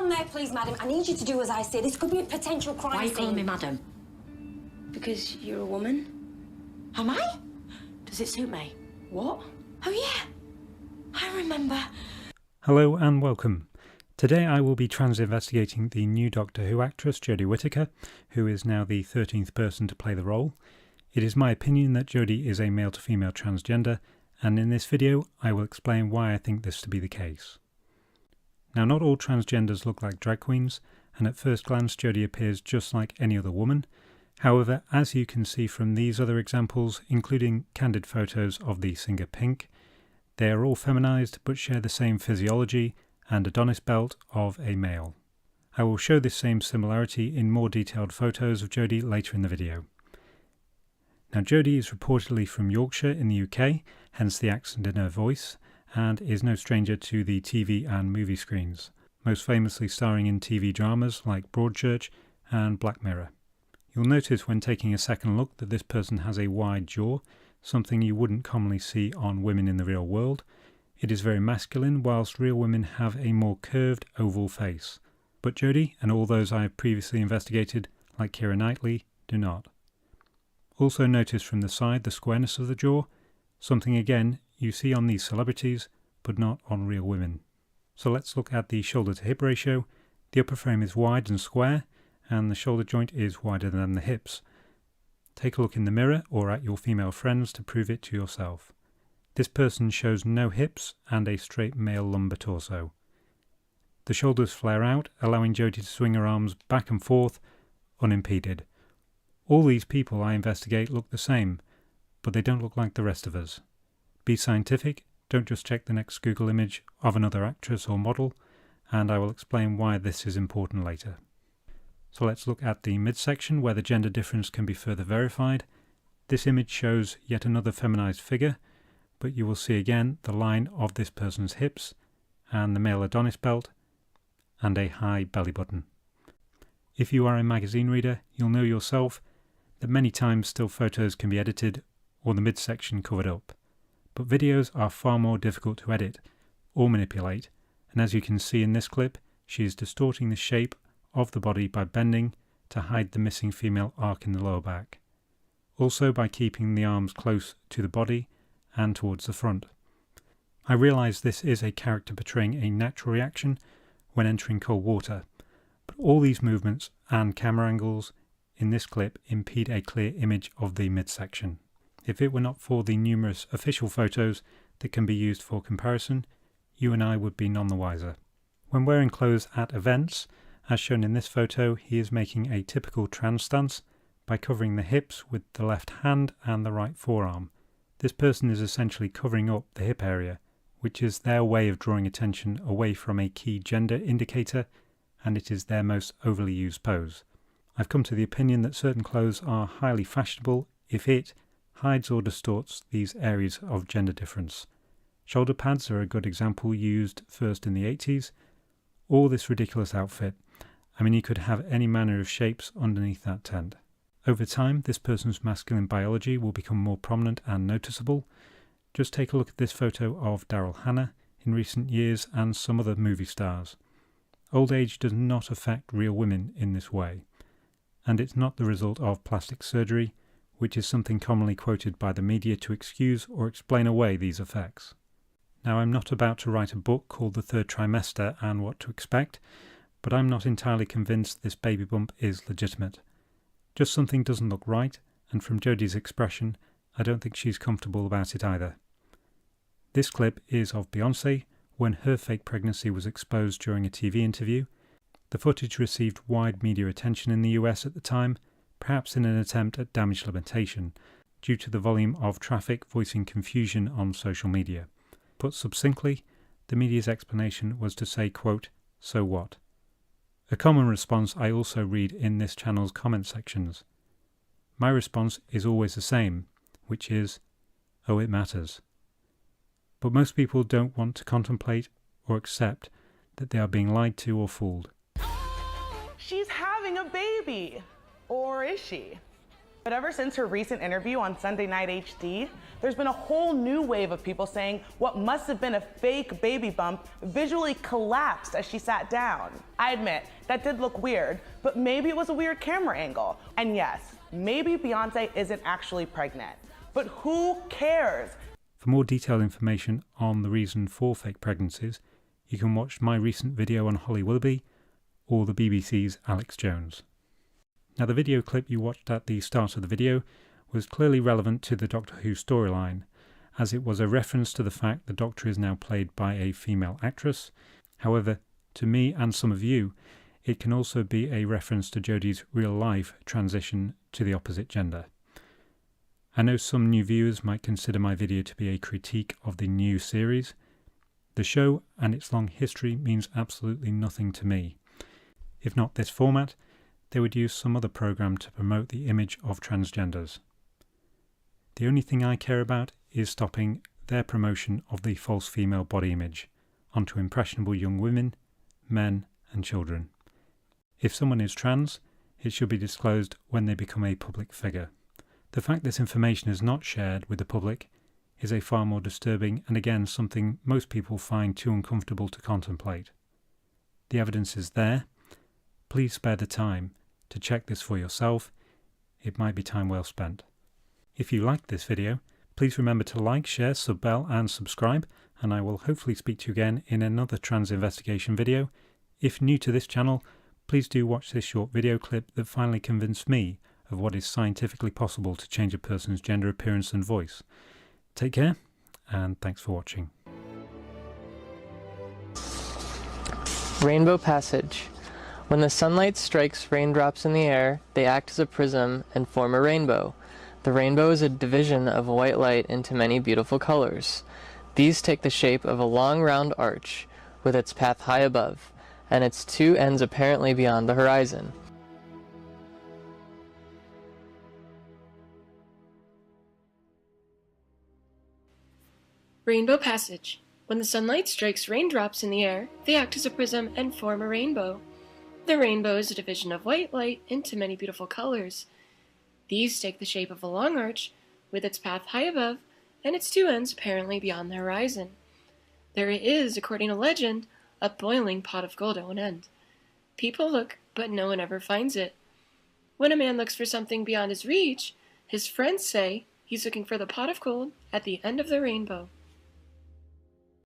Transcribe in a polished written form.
on there, please, madam. I need you to do as I say. This could be a potential crime Why are you scene. calling me madam? Because you're a woman. Am I? Does it suit me? What? Oh yeah, I remember. Hello and welcome. Today I will be investigating the new Doctor Who actress Jodie Whittaker, who is now the 13th person to play the role. It is my opinion that Jodie is a male to female transgender, and in this video I will explain why I think this to be the case. Now, not all transgenders look like drag queens, and at first glance Jodie appears just like any other woman. However, as you can see from these other examples, including candid photos of the singer Pink, they are all feminized but share the same physiology and Adonis belt of a male. I will show this same similarity in more detailed photos of Jodie later in the video. Now, Jodie is reportedly from Yorkshire in the UK, hence the accent in her voice, and is no stranger to the TV and movie screens, most famously starring in TV dramas like Broadchurch and Black Mirror. You'll notice when taking a second look that this person has a wide jaw, something you wouldn't commonly see on women in the real world. It is very masculine, whilst real women have a more curved oval face. But Jodie, and all those I have previously investigated, like Keira Knightley, do not. Also notice from the side the squareness of the jaw, something again you see on these celebrities, but not on real women. So let's look at the shoulder to hip ratio. The upper frame is wide and square, and the shoulder joint is wider than the hips. Take a look in the mirror or at your female friends to prove it to yourself. This person shows no hips and a straight male lumbar torso. The shoulders flare out, allowing Jodie to swing her arms back and forth unimpeded. All these people I investigate look the same, but they don't look like the rest of us. Be scientific, don't just check the next Google image of another actress or model, and I will explain why this is important later. So let's look at the midsection where the gender difference can be further verified. This image shows yet another feminized figure, but you will see again the line of this person's hips and the male Adonis belt and a high belly button. If you are a magazine reader, you'll know yourself that many times still photos can be edited or the midsection covered up. But videos are far more difficult to edit or manipulate, and as you can see in this clip, she is distorting the shape of the body by bending to hide the missing female arc in the lower back. Also by keeping the arms close to the body and towards the front. I realise this is a character portraying a natural reaction when entering cold water, but all these movements and camera angles in this clip impede a clear image of the midsection. If it were not for the numerous official photos that can be used for comparison, you and I would be none the wiser. When wearing clothes at events, as shown in this photo, he is making a typical trans stance by covering the hips with the left hand and the right forearm. This person is essentially covering up the hip area, which is their way of drawing attention away from a key gender indicator, and it is their most overly used pose. I've come to the opinion that certain clothes are highly fashionable if it hides or distorts these areas of gender difference. Shoulder pads are a good example, used first in the 80s, or this ridiculous outfit. I mean, you could have any manner of shapes underneath that tent. Over time, this person's masculine biology will become more prominent and noticeable. Just take a look at this photo of Daryl Hannah in recent years and some other movie stars. Old age does not affect real women in this way, and it's not the result of plastic surgery, which is something commonly quoted by the media to excuse or explain away these effects. Now, I'm not about to write a book called The Third Trimester and What to Expect, but I'm not entirely convinced this baby bump is legitimate. Just something doesn't look right, and from Jodie's expression, I don't think she's comfortable about it either. This clip is of Beyoncé when her fake pregnancy was exposed during a TV interview. The footage received wide media attention in the US at the time, perhaps in an attempt at damage limitation, due to the volume of traffic voicing confusion on social media. Put succinctly, the media's explanation was to say, quote, "So what?" A common response I also read in this channel's comment sections. My response is always the same, which is, "Oh, it matters." But most people don't want to contemplate or accept that they are being lied to or fooled. She's having a baby. Or is she? But ever since her recent interview on Sunday Night HD, there's been a whole new wave of people saying what must have been a fake baby bump visually collapsed as she sat down. I admit, that did look weird, but maybe it was a weird camera angle. And yes, maybe Beyonce isn't actually pregnant. But who cares? For more detailed information on the reason for fake pregnancies, you can watch my recent video on Holly Willoughby or the BBC's Alex Jones. Now, the video clip you watched at the start of the video was clearly relevant to the Doctor Who storyline, as it was a reference to the fact the Doctor is now played by a female actress. However, to me and some of you, it can also be a reference to Jodie's real-life transition to the opposite gender. I know some new viewers might consider my video to be a critique of the new series. The show and its long history means absolutely nothing to me. If not this format, they would use some other program to promote the image of transgenders. The only thing I care about is stopping their promotion of the false female body image onto impressionable young women, men and children. If someone is trans, it should be disclosed when they become a public figure. The fact this information is not shared with the public is a far more disturbing and again something most people find too uncomfortable to contemplate. The evidence is there. Please spare the time to check this for yourself. It might be time well spent. If you liked this video, please remember to like, share, sub-bell and subscribe, and I will hopefully speak to you again in another trans investigation video. If new to this channel, please do watch this short video clip that finally convinced me of what is scientifically possible to change a person's gender appearance and voice. Take care, and thanks for watching. Rainbow Passage. When the sunlight strikes raindrops in the air, they act as a prism and form a rainbow. The rainbow is a division of white light into many beautiful colors. These take the shape of a long round arch, with its path high above, and its two ends apparently beyond the horizon. Rainbow Passage. When the sunlight strikes raindrops in the air, they act as a prism and form a rainbow. The rainbow is a division of white light into many beautiful colors. These take the shape of a long arch, with its path high above, and its two ends apparently beyond the horizon. There is, according to legend, a boiling pot of gold at one end. People look, but no one ever finds it. When a man looks for something beyond his reach, his friends say he's looking for the pot of gold at the end of the rainbow.